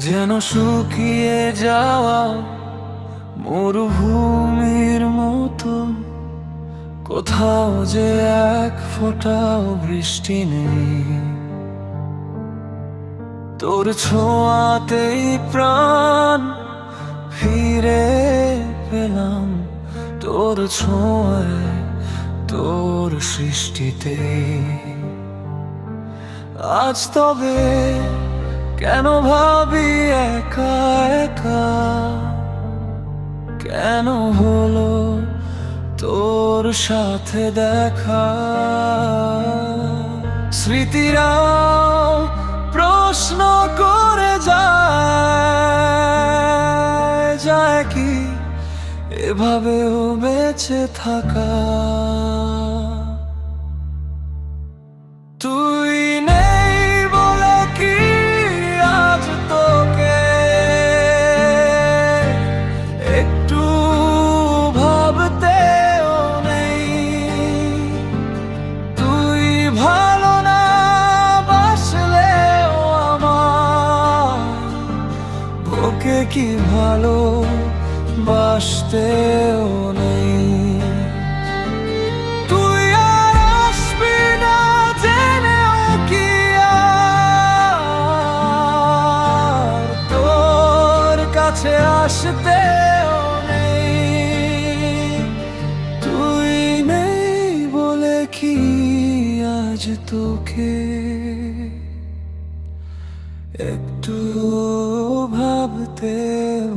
যেন শুকিয়ে যাওয়া মরুভূমির মতো, কোথাও যে এক ফোঁটাও বৃষ্টি নেই। তোর ছোঁয়াতেই প্রাণ ফিরে পেলাম, তোর ছোঁয়ায়, তোর সৃষ্টিতে। আজ তবে কেন ভাবি একা একা, কেন হলো তোর সাথে দেখা? স্মৃতিরা প্রশ্ন করে যায়, যায় কি এভাবেও বেঁচে থাকা? তুই নেই বলে কি আজ তোকে একটু ভাবতেও নেই? তুই ভালো না বাসলেও আমার ওকে কি ভালো বাসতেও নেই। তুই আর আসবি না জেনেও কি আর তোর কাছে আসতেও নেই? তুই নেই বলে কি আজ তোকে একটু ভাবতেও